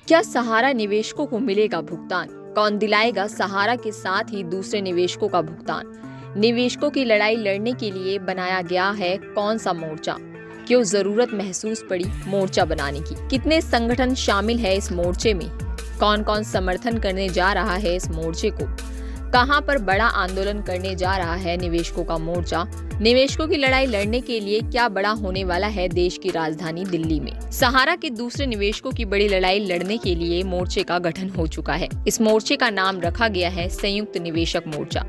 क्या सहारा निवेशकों को मिलेगा भुगतान? कौन दिलाएगा सहारा के साथ ही दूसरे निवेशकों का भुगतान? निवेशकों की लड़ाई लड़ने के लिए बनाया गया है कौन सा मोर्चा? क्यों जरूरत महसूस पड़ी मोर्चा बनाने की? कितने संगठन शामिल है इस मोर्चे में? कौन कौन समर्थन करने जा रहा है इस मोर्चे को? कहां पर बड़ा आंदोलन करने जा रहा है निवेशकों का मोर्चा? निवेशकों की लड़ाई लड़ने के लिए क्या बड़ा होने वाला है देश की राजधानी दिल्ली में? सहारा के दूसरे निवेशकों की बड़ी लड़ाई लड़ने के लिए मोर्चे का गठन हो चुका है। इस मोर्चे का नाम रखा गया है संयुक्त निवेशक मोर्चा।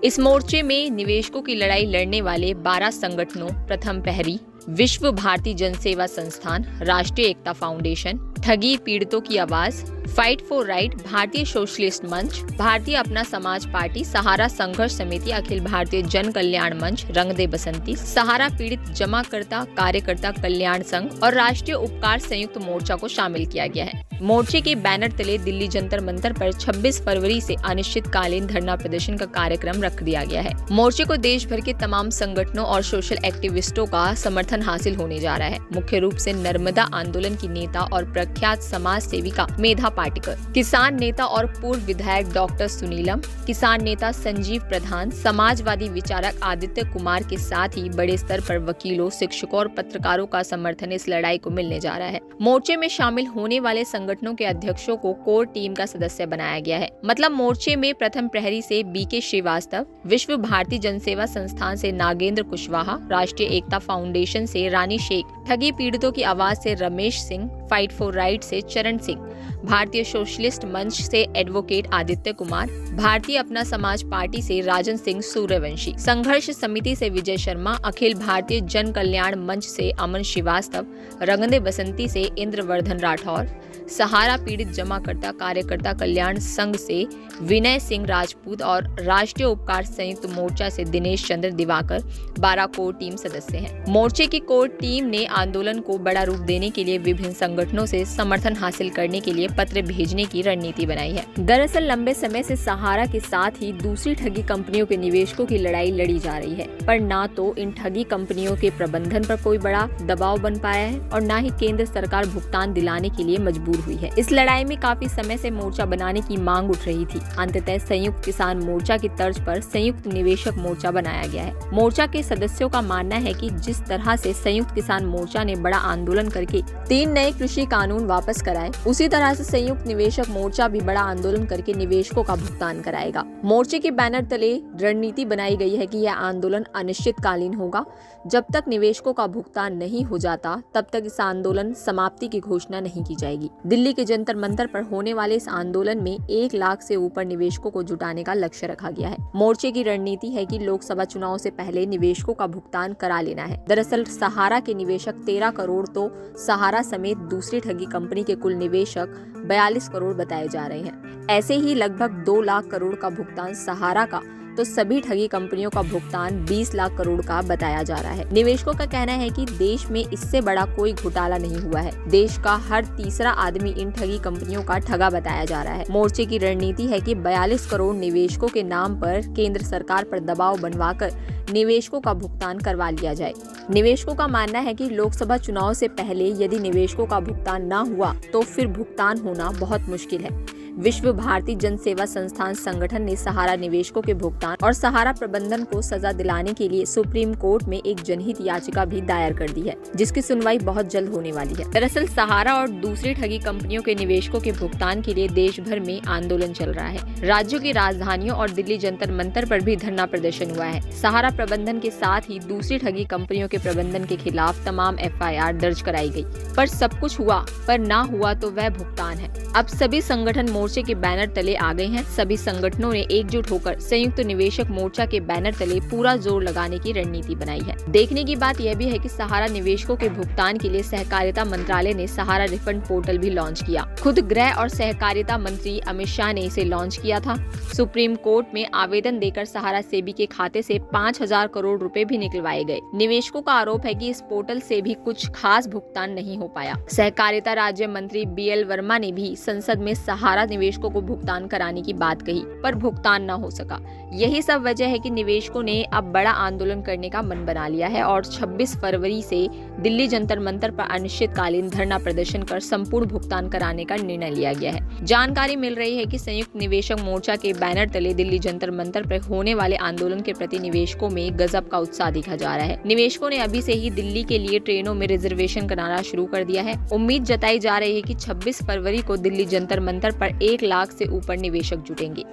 इस मोर्चे में निवेशकों की लड़ाई लड़ने वाले 12 संगठनों प्रथम प्रहरी, विश्व भारती जनसेवा संस्थान, राष्ट्रीय एकता फाउंडेशन, ठगी पीड़ितों की आवाज, फाइट फॉर राइट, भारतीय सोशलिस्ट मंच, भारतीय अपना समाज पार्टी, सहारा संघर्ष समिति, अखिल भारतीय जन कल्याण मंच, रंग दे बसंती, सहारा पीड़ित जमाकर्ता कार्यकर्ता कल्याण संघ और राष्ट्रीय उपकार संयुक्त मोर्चा को शामिल किया गया है। मोर्चे के बैनर तले दिल्ली जंतर मंतर पर 26 फरवरी से अनिश्चितकालीन धरना प्रदर्शन का कार्यक्रम रख दिया गया है। मोर्चे को देश भर के तमाम संगठनों और सोशल एक्टिविस्टों का समर्थन हासिल होने जा रहा है। मुख्य रूप से नर्मदा आंदोलन की नेता और प्रख्यात समाज सेविका मेधा पाटिकर, किसान नेता और पूर्व विधायक डॉक्टर सुनीलम, किसान नेता संजीव प्रधान, समाजवादी विचारक आदित्य कुमार के साथ ही बड़े स्तर पर वकीलों, शिक्षकों और पत्रकारों का समर्थन इस लड़ाई को मिलने जा रहा है। मोर्चे में शामिल होने वाले संगठनों के अध्यक्षों को कोर टीम का सदस्य बनाया गया है। मतलब मोर्चे में प्रथम प्रहरी से बीके श्रीवास्तव, विश्व भारती जनसेवा संस्थान से नागेंद्र कुशवाहा, राष्ट्रीय एकता फाउंडेशन से रानी शेख, ठगी पीड़ितों की आवाज से Ramesh Singh, fight for right से चरण सिंह, भारतीय सोशलिस्ट मंच से एडवोकेट आदित्य कुमार, भारतीय अपना समाज पार्टी से राजन सिंह सूर्यवंशी, संघर्ष समिति से विजय शर्मा, अखिल भारतीय जन कल्याण मंच से अमन श्रीवास्तव, रंग दे बसंती से इंद्रवर्धन राठौर, सहारा पीड़ित जमाकर्ता कार्यकर्ता कल्याण संघ से विनय सिंह राजपूत और राष्ट्रीय उपकार संयुक्त मोर्चा से दिनेश चंद्र दिवाकर 12 कोर टीम सदस्य हैं। मोर्चे की कोर टीम ने आंदोलन को बड़ा रूप देने के लिए विभिन्न संगठनों से समर्थन हासिल करने के लिए पत्र भेजने की रणनीति बनाई है। दरअसल लंबे समय से सहारा के साथ ही दूसरी ठगी कंपनियों के निवेशकों की लड़ाई लड़ी जा रही है, पर ना तो इन ठगी कंपनियों के प्रबंधन पर कोई बड़ा दबाव बन पाया है और न ही केंद्र सरकार भुगतान दिलाने के लिए मजबूर हुई है। इस लड़ाई में काफी समय से मोर्चा बनाने की मांग उठ रही थी। अंततः संयुक्त किसान मोर्चा की तर्ज पर संयुक्त निवेशक मोर्चा बनाया गया है। मोर्चा के सदस्यों का मानना है कि जिस तरह से संयुक्त किसान मोर्चा ने बड़ा आंदोलन करके 3 नए कृषि कानून वापस कराए, उसी तरह से संयुक्त निवेशक मोर्चा भी बड़ा आंदोलन करके निवेशकों का भुगतान कराएगा। मोर्चे के बैनर तले रणनीति बनाई गई है कि यह आंदोलन अनिश्चितकालीन होगा। जब तक निवेशकों का भुगतान नहीं हो जाता तब तक इस आंदोलन समाप्ति की घोषणा नहीं की जाएगी। दिल्ली के जंतर मंतर पर होने वाले इस आंदोलन में 1 लाख से ऊपर निवेशकों को जुटाने का लक्ष्य रखा गया है। मोर्चे की रणनीति है कि लोकसभा चुनाव से पहले निवेशकों का भुगतान करा लेना है। दरअसल सहारा के निवेशक 13 करोड़ तो सहारा समेत दूसरी ठगी कंपनी के कुल निवेशक 42 करोड़ बताए जा रहे हैं। ऐसे ही लगभग 2 लाख करोड़ का भुगतान सहारा का, तो सभी ठगी कंपनियों का भुगतान 20 लाख करोड़ का बताया जा रहा है। निवेशकों का कहना है कि देश में इससे बड़ा कोई घोटाला नहीं हुआ है। देश का हर तीसरा आदमी इन ठगी कंपनियों का ठगा बताया जा रहा है। मोर्चे की रणनीति है कि 42 करोड़ निवेशकों के नाम पर केंद्र सरकार पर दबाव बनवाकर निवेशकों का भुगतान करवा लिया जाए। निवेशकों का मानना है कि लोकसभा चुनाव से पहले यदि निवेशकों का भुगतान न हुआ तो फिर भुगतान होना बहुत मुश्किल है। विश्व भारती जनसेवा संस्थान संगठन ने सहारा निवेशकों के भुगतान और सहारा प्रबंधन को सजा दिलाने के लिए सुप्रीम कोर्ट में एक जनहित याचिका भी दायर कर दी है, जिसकी सुनवाई बहुत जल्द होने वाली है। दरअसल सहारा और दूसरी ठगी कंपनियों के निवेशकों के भुगतान के लिए देश भर में आंदोलन चल रहा है। राज्यों की राजधानियों और दिल्ली जंतर मंतर पर भी धरना प्रदर्शन हुआ है। सहारा प्रबंधन के साथ ही दूसरी ठगी कंपनियों के प्रबंधन के खिलाफ तमाम FIR दर्ज कराई गई, पर सब कुछ हुआ पर ना हुआ तो वह भुगतान है। अब सभी संगठन मोर्चे के बैनर तले आ गए हैं। सभी संगठनों ने एकजुट होकर संयुक्त निवेशक मोर्चा के बैनर तले पूरा जोर लगाने की रणनीति बनाई है। देखने की बात यह भी है कि सहारा निवेशकों के भुगतान के लिए सहकारिता मंत्रालय ने सहारा रिफंड पोर्टल भी लॉन्च किया। खुद गृह और सहकारिता मंत्री अमित शाह ने इसे लॉन्च किया था। सुप्रीम कोर्ट में आवेदन देकर सहारा सेबी के खाते से 5,000 करोड़ रुपए भी निकलवाए गए। निवेशकों का आरोप है कि इस पोर्टल से भी कुछ खास भुगतान नहीं हो पाया। सहकारिता राज्य मंत्री BL वर्मा ने भी संसद में सहारा निवेशकों को भुगतान कराने की बात कही, पर भुगतान न हो सका। यही सब वजह है कि निवेशकों ने अब बड़ा आंदोलन करने का मन बना लिया है और 26 फरवरी से दिल्ली जंतर मंतर पर अनिश्चितकालीन धरना प्रदर्शन कर संपूर्ण भुगतान कराने का निर्णय लिया गया है। जानकारी मिल रही है कि संयुक्त निवेशक मोर्चा के बैनर तले दिल्ली जंतर मंतर पर होने वाले आंदोलन के प्रति निवेशकों में गजब का उत्साह देखा जा रहा है। निवेशकों ने अभी से ही दिल्ली के लिए ट्रेनों में रिजर्वेशन कराना शुरू कर दिया है। उम्मीद जताई जा रही है कि 26 फरवरी को दिल्ली जंतर मंतर पर 1 लाख से ऊपर निवेशक जुटेंगे।